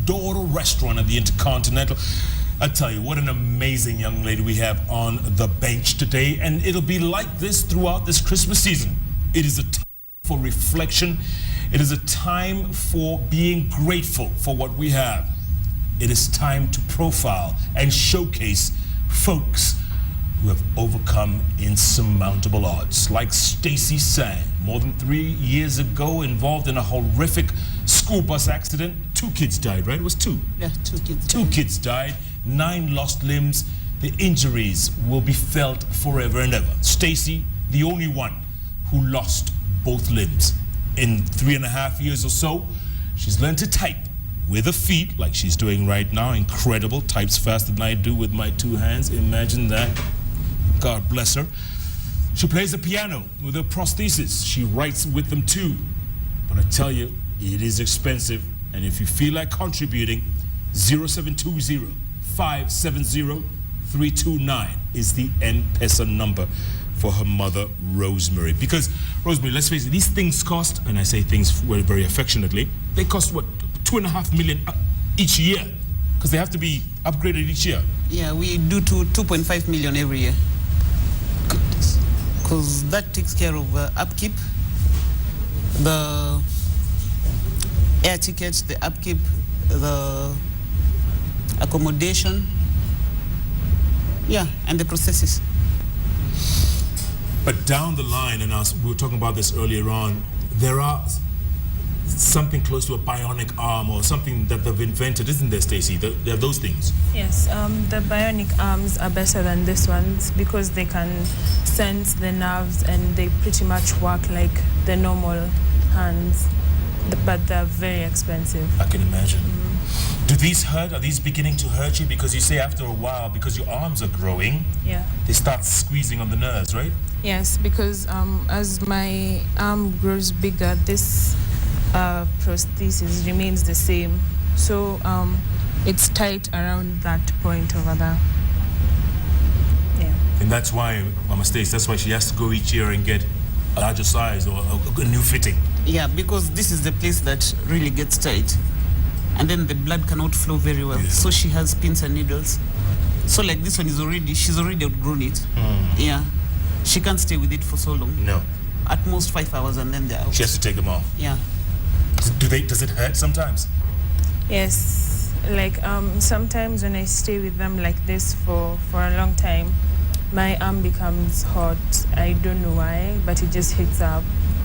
Dora restaurant at the Intercontinental. I tell you, what an amazing young lady we have on the bench today, and it'll be like this throughout this Christmas season. It is a time for reflection. It is a time for being grateful for what we have. It is time to profile and showcase folks who have overcome insurmountable odds, like Stacey Sang, more than 3 years ago, involved in a horrific school bus accident. 2 kids died, right? It was 2. Yeah, 2 kids. 2 kids died, 9 lost limbs. The injuries will be felt forever and ever. Stacey, the only one who lost both limbs. In 3.5 years or so, she's learned to type with her feet, like she's doing right now. Incredible. Types faster than I do with my 2 hands. Imagine that. God bless her. She plays the piano with her prosthesis. She writes with them too. But I tell you, it is expensive. And if you feel like contributing, 0720-570-329 is the M-Pesa number for her mother, Rosemary. Because, Rosemary, let's face it, these things cost, and I say things very, very affectionately, they cost, what, 2.5 million each year? Because they have to be upgraded each year. Yeah, we do 2.5 million every year. Goodness. Because that takes care of upkeep, the air tickets, the upkeep, the accommodation, yeah, and the processes. But down the line, and we were talking about this earlier on, there are something close to a bionic arm or something that they've invented, isn't there, Stacey? There are those things. Yes, the bionic arms are better than these ones because they can sense the nerves and they pretty much work like the normal hands, but they're very expensive. I can imagine. Do these hurt? Are these beginning to hurt you? Because you say after a while, because your arms are growing, yeah, they start squeezing on the nerves, right? Yes, because as my arm grows bigger, this prosthesis remains the same. So it's tight around that point over there. Yeah. And that's why, Mama Stacey, that's why she has to go each year and get a larger size or a new fitting. Yeah, because this is the place that really gets tight. And then the blood cannot flow very well. Yeah. So she has pins and needles. So like this one she's already outgrown it. Yeah. She can't stay with it for so long. No. At most 5 hours and then they're out. She has to take them off. Yeah. Does it hurt sometimes? Yes. Like sometimes when I stay with them like this for a long time, my arm becomes hot. I don't know why, but it just hits up.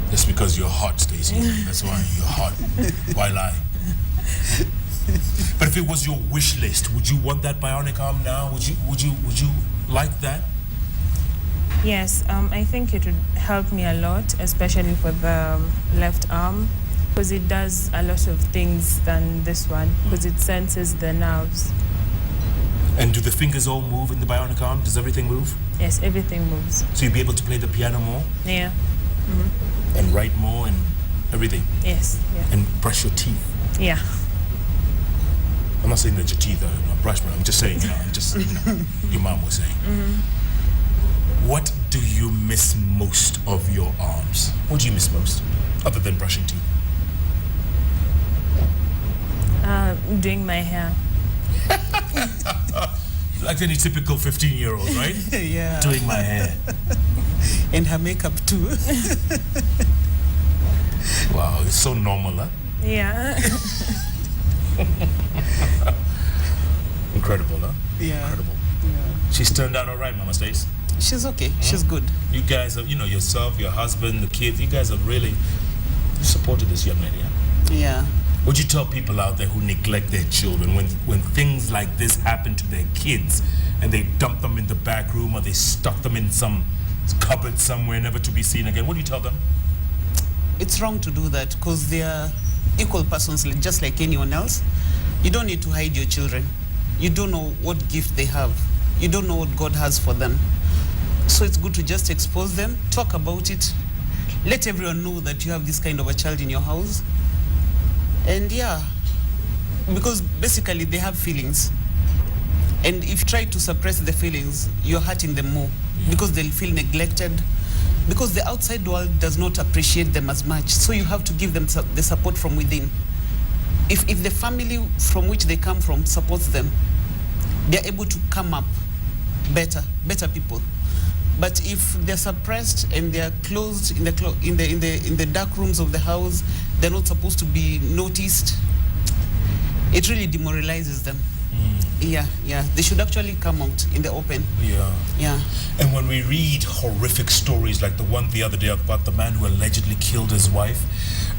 That's because you're hot, Stacey. That's why you're hot. Why lie? But if it was your wish list, would you want that bionic arm now? Would you like that? Yes, I think it would help me a lot, especially for the left arm, because it does a lot of things than this one, because it senses the nerves. And do the fingers all move in the bionic arm? Does everything move? Yes, everything moves. So you'll be able to play the piano more? Yeah. And write more and everything? Yes. Yeah. And brush your teeth? Yeah. I'm not saying that your teeth are not brushed, but I'm just saying, your mom was saying. What do you miss most of your arms? What do you miss most, other than brushing teeth? Doing my hair. Like any typical 15-year-old, right? Yeah. Doing my hair. And her makeup too. Wow, it's so normal, huh? Yeah. Incredible, huh? Yeah. Incredible. Yeah. She's turned out all right, Mama Stacey. She's okay. She's good. You guys have, yourself, your husband, the kids, you guys have really supported this young lady, huh? Yeah. Would you tell people out there who neglect their children when things like this happen to their kids and they dump them in the back room or they stuff them in some cupboard somewhere never to be seen again? What do you tell them? It's wrong to do that because they are equal persons just like anyone else. You don't need to hide your children. You don't know what gift they have. You don't know what God has for them. So it's good to just expose them, talk about it, let everyone know that you have this kind of a child in your house. And yeah, because basically they have feelings. And if you try to suppress the feelings, you're hurting them more because they'll feel neglected. Because the outside world does not appreciate them as much. So you have to give them the support from within. if the family from which they come from supports them, they're able to come up better people. But if they're suppressed and they're closed in the dark rooms of the house, they're not supposed to be noticed, it really demoralizes them. Yeah. They should actually come out in the open. Yeah. And when we read horrific stories like the one the other day about the man who allegedly killed his wife,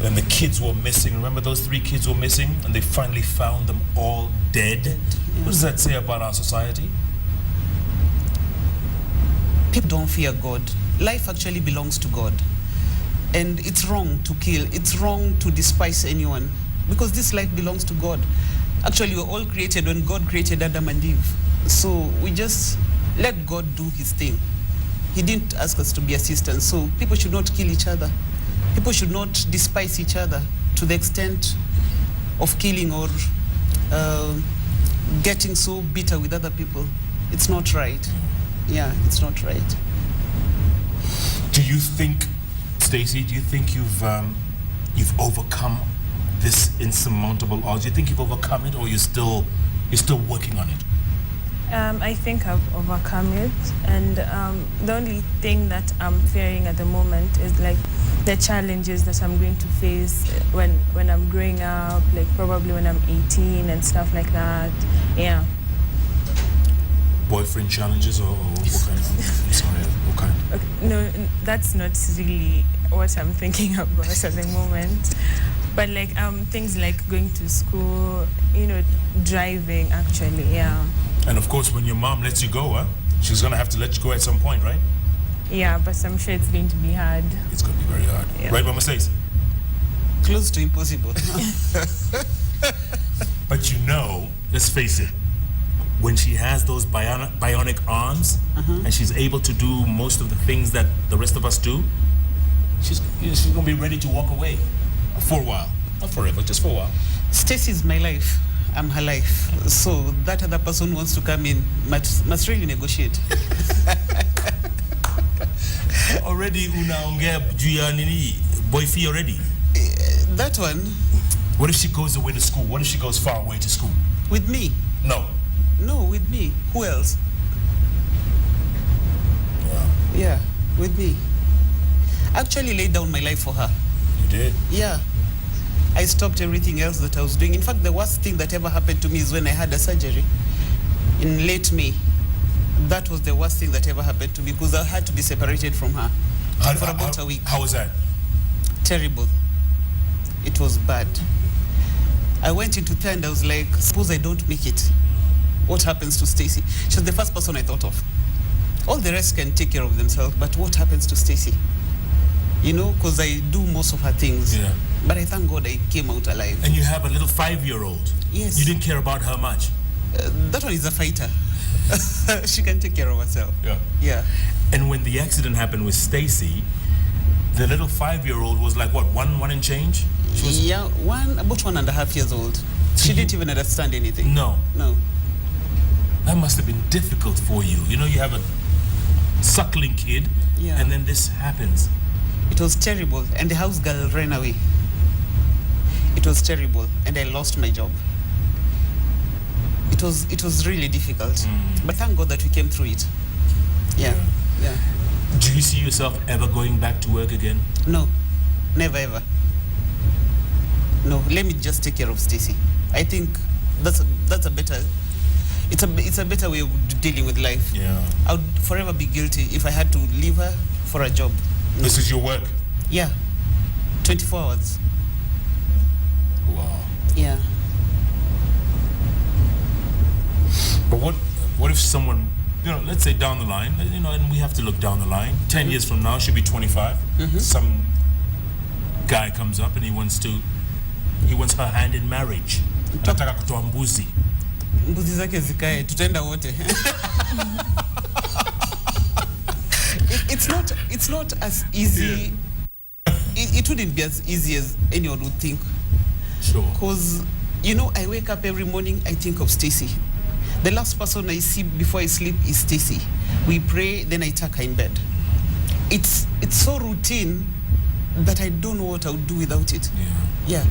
and the kids were missing. Remember those 3 kids were missing, and they finally found them all dead? Yeah. What does that say about our society? People don't fear God. Life actually belongs to God. And it's wrong to kill. It's wrong to despise anyone, because this life belongs to God. Actually, we're all created when God created Adam and Eve. So we just let God do his thing. He didn't ask us to be assistants. So people should not kill each other. People should not despise each other to the extent of killing or getting so bitter with other people. It's not right. Yeah, it's not right. Do you think, Stacey, you've overcome this insurmountable odds? Do you think you've overcome it, or you're still working on it? I think I've overcome it, and the only thing that I'm fearing at the moment is like the challenges that I'm going to face when I'm growing up, like probably when I'm 18 and stuff like that. Yeah. Boyfriend challenges, or what kind of? I'm sorry, what kind? Okay, no, that's not really what I'm thinking about at the moment. But like things like going to school, driving actually, yeah. And of course, when your mom lets you go, she's gonna have to let you go at some point, right? Yeah, but I'm sure it's going to be hard. It's gonna be very hard, yeah. Right, Mama Stacey? Close to impossible. But let's face it, when she has those bionic arms, and she's able to do most of the things that the rest of us do, she's gonna be ready to walk away for a while, not forever, just for a while. Stacey is my life. I'm her life. So that other person who wants to come in must really negotiate. Already unaongea juu ya nini boyfriend already? That one. What if she goes away to school? What if she goes far away to school? With me? No, with me. Who else? Yeah, with me. I actually laid down my life for her. You did? Yeah. I stopped everything else that I was doing. In fact, the worst thing that ever happened to me is when I had a surgery in late May. That was the worst thing that ever happened to me, because I had to be separated from her for about a week. How was that? Terrible. It was bad. I went into there and I was like, suppose I don't make it. What happens to Stacey? She was the first person I thought of. All the rest can take care of themselves, but what happens to Stacey? Because I do most of her things. Yeah. But I thank God I came out alive. And you have a little 5-year-old. Yes. You didn't care about her much. That one is a fighter. She can take care of herself. Yeah. And when the accident happened with Stacey, the little 5-year-old was like what, one and change? She was about 1.5 years old. She didn't even understand anything. No. That must have been difficult for you. You have a suckling kid, and then this happens. It was terrible, and the house girl ran away. It was terrible, and I lost my job. It was really difficult, but thank God that we came through it. Yeah. Do you see yourself ever going back to work again? No, never ever. No, let me just take care of Stacey. I think that's a better. It's a better way of dealing with life. Yeah. I would forever be guilty if I had to leave her for a job. No. This is your work? Yeah. 24 hours. Wow. Yeah. But what if someone, let's say down the line, and we have to look down the line, 10 years from now, she'll be 25. Some guy comes up and he wants her hand in marriage. Nataka kutoa mbuzi. Mbuzi zake zikae, tutaenda wote. It's not as easy. It wouldn't be as easy as anyone would think. Sure. Because, I wake up every morning, I think of Stacey. The last person I see before I sleep is Stacey. We pray, then I tuck her in bed. It's so routine that I don't know what I would do without it. Yeah.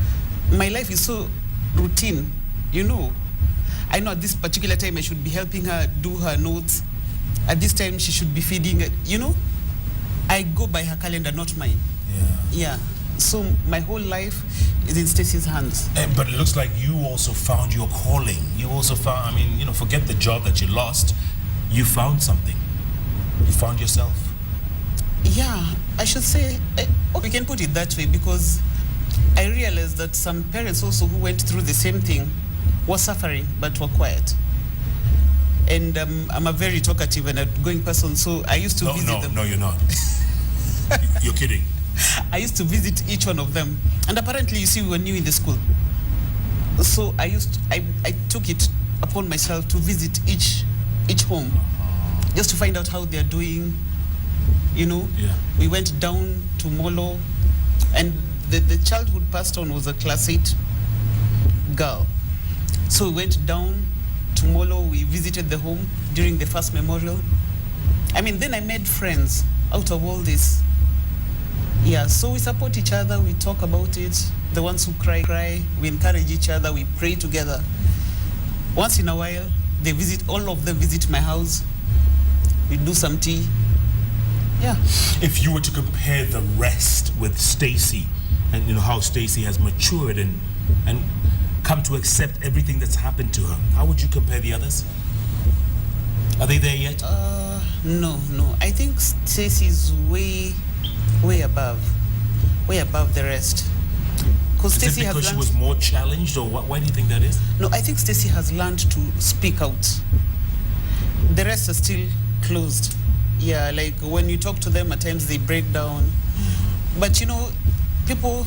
My life is so routine, I know at this particular time I should be helping her do her notes. At this time she should be feeding it, I go by her calendar, not mine. Yeah. So my whole life is in Stacey's hands. But it looks like you also found your calling. You also found, forget the job that you lost. You found something. You found yourself. Yeah, I should say, we can put it that way, because I realized that some parents also who went through the same thing were suffering but were quiet. And I'm a very talkative and outgoing person, so I used to visit them. No, you're not. You're kidding. I used to visit each one of them. And apparently, you see, we were new in the school. So I took it upon myself to visit each home, just to find out how they're doing, Yeah. We went down to Molo, and the childhood passed on was a class 8 girl. So we went down to Molo, we visited the home during the first memorial. Then I made friends out of all this. Yeah, so we support each other, we talk about it. The ones who cry, we encourage each other, we pray together. Once in a while, all of them visit my house. We do some tea. Yeah. If you were to compare the rest with Stacey, and how Stacey has matured and come to accept everything that's happened to her, how would you compare the others? Are they there yet? No. I think Stacey's way above the rest. Is it because she was more challenged, or why do you think that is? No, I think Stacey has learned to speak out. The rest are still closed. Yeah, like when you talk to them, at times they break down. But people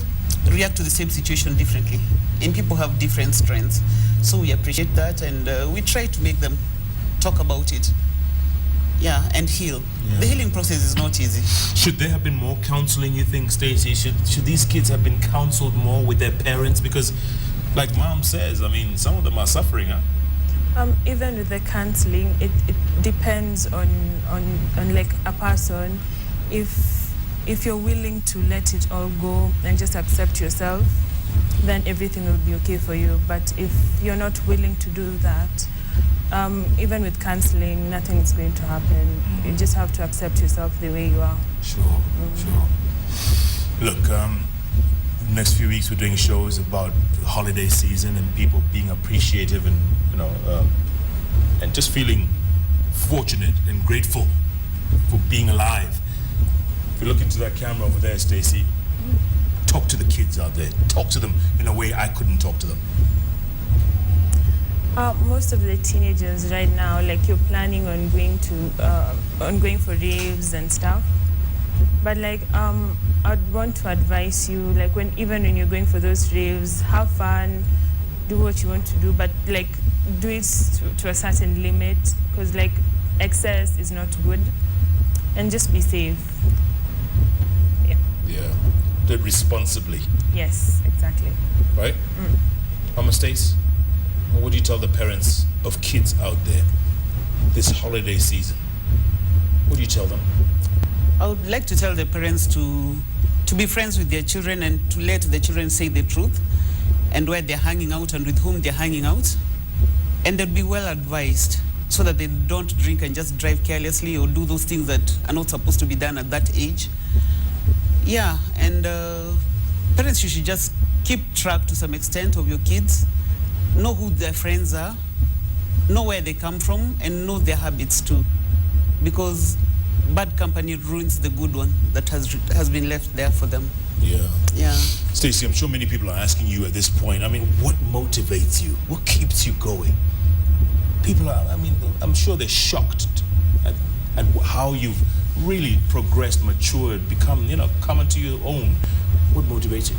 react to the same situation differently, and people have different strengths. So we appreciate that, and we try to make them talk about it. Yeah, and heal. Yeah. The healing process is not easy. Should there have been more counseling, you think, Stacey? Should these kids have been counseled more with their parents? Because, like Mom says, some of them are suffering, huh? Even with the counseling, it depends on like a person. If you're willing to let it all go and just accept yourself, then everything will be okay for you. But if you're not willing to do that, even with counseling, nothing is going to happen. You just have to accept yourself the way you are. Sure. Look, next few weeks we're doing shows about the holiday season and people being appreciative and and just feeling fortunate and grateful for being alive. If you look into that camera over there, Stacey, talk to the kids out there. Talk to them in a way I couldn't talk to them. Most of the teenagers right now, like, you're planning on going for raves and stuff. But like, I'd want to advise you, like, even when you're going for those raves, have fun, do what you want to do, but like, do it to a certain limit, because like, excess is not good, and just be safe. Yeah. Do it responsibly. Yes, exactly. Right? Mama Stace, what do you tell the parents of kids out there this holiday season? What do you tell them? I would like to tell the parents to be friends with their children and to let the children say the truth and where they're hanging out and with whom they're hanging out. And they'll be well advised so that they don't drink and just drive carelessly or do those things that are not supposed to be done at that age. Yeah, and parents, you should just keep track to some extent of your kids, know who their friends are, know where they come from, and know their habits too. Because bad company ruins the good one that has been left there for them. Yeah. Stacey, I'm sure many people are asking you at this point, what motivates you? What keeps you going? People are, I'm sure they're shocked at how you've really progressed, matured, become, come into your own. What motivates you?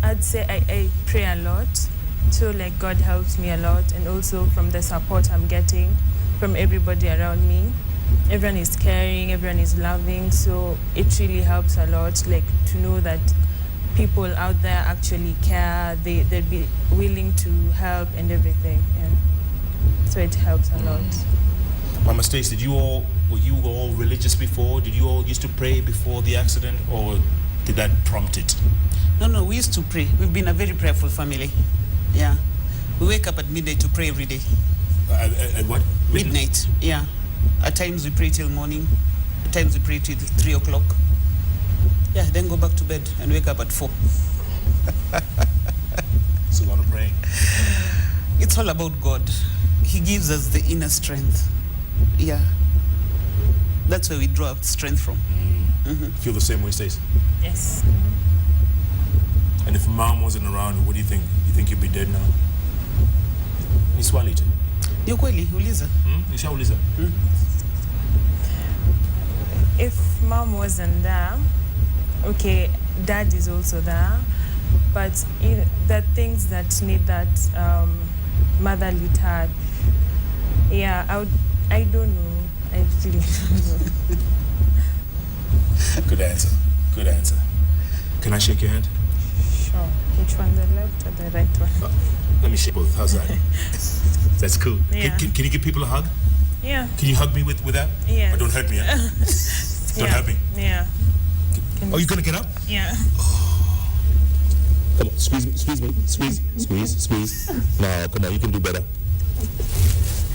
I'd say I pray a lot. So like, God helps me a lot, and also from the support I'm getting from everybody around me. Everyone is caring, everyone is loving, so it really helps a lot, like, to know that people out there actually care, they'd be willing to help and everything. Yeah. So it helps a lot. Mama Stace, were you all religious before? Did you all used to pray before the accident, or did that prompt it? No, we used to pray. We've been a very prayerful family. Yeah. We wake up at midnight to pray every day. At what? Midnight, yeah. At times we pray till morning. At times we pray till 3 o'clock. Yeah, then go back to bed and wake up at 4. It's a lot of praying. It's all about God. He gives us the inner strength. Yeah. That's where we draw our strength from. Feel the same way, Stacey? Yes. And if mom wasn't around, what do you think? You think you'd be dead now? Ni swali tu. Ni kweli, uliza. Nishauliza. If mom wasn't there, okay, dad is also there, but the things that need that motherly touch, yeah, I don't know. I really don't know. Good answer. Good answer. Can I shake your hand? Sure. Which one, the left or the right one? Let me shake both. How's that? That's cool. Yeah. Can you give people a hug? Yeah. Can you hug me with that? Yes. But don't hurt me, huh? Don't hurt me. Yeah. Oh, you gonna get up? Yeah. Come on, squeeze me. Squeeze. No, come on, you can do better.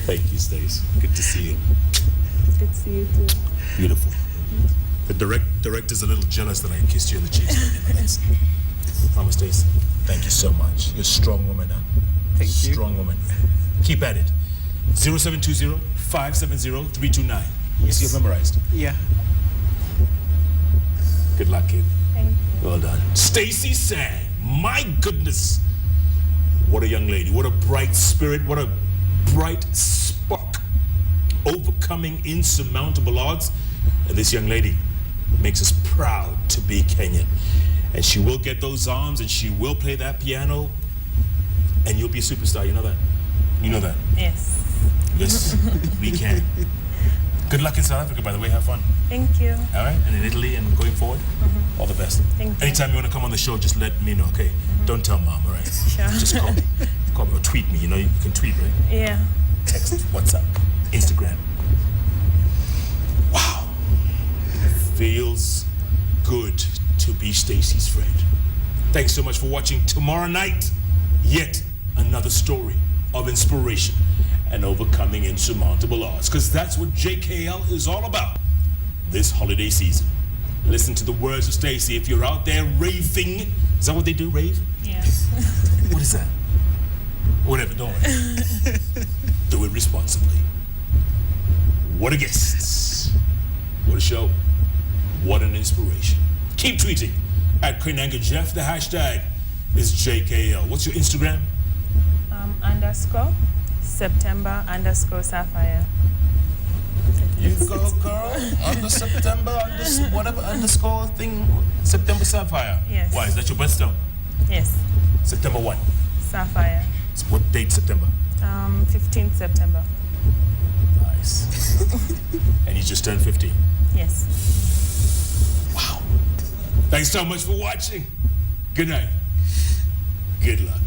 Thank you, Stace. Good to see you. Good to see you too. Beautiful. The director's a little jealous that I kissed you in the cheeks. Mama Stace, thank you so much. You're a strong woman, huh? Thank you. Strong woman. Keep at it. 0720-570-329. You see, you've memorized. Yeah. Good luck, kid. Thank you. Well done. Stacey Sang. My goodness. What a young lady. What a bright spirit. What a bright spark. Overcoming insurmountable odds. And this young lady makes us proud to be Kenyan. And she will get those arms and she will play that piano. And you'll be a superstar. You know that? You know that? Yes. Yes, we can. Good luck in South Africa, by the way. Have fun. Thank you. All right? And in Italy and going forward, all the best. Thank you. Anytime you want to come on the show, just let me know, okay? Don't tell mom, all right? Sure. Just call me. Call me or tweet me. You know, you can tweet, right? Yeah. Text, WhatsApp, Instagram. Wow. Feels good to be Stacey's friend. Thanks so much for watching. Tomorrow night, yet another story of inspiration and overcoming insurmountable odds, because that's what JKL is all about this holiday season. Listen to the words of Stacey. If you're out there raving, is that what they do, rave? Yeah. What is that? Whatever, don't worry. Do it responsibly. What a guest. What a show. What an inspiration. Keep tweeting at Koinange Jeff. The hashtag is JKL. What's your Instagram? _September_Sapphire. You go, girl. Under September, whatever underscore thing. September Sapphire. Yes. Why? Is that your birthstone? Yes. September 1. Sapphire. So what date September? 15th September. Nice. And you just turned 15. Yes. Wow. Thanks so much for watching. Good night. Good luck.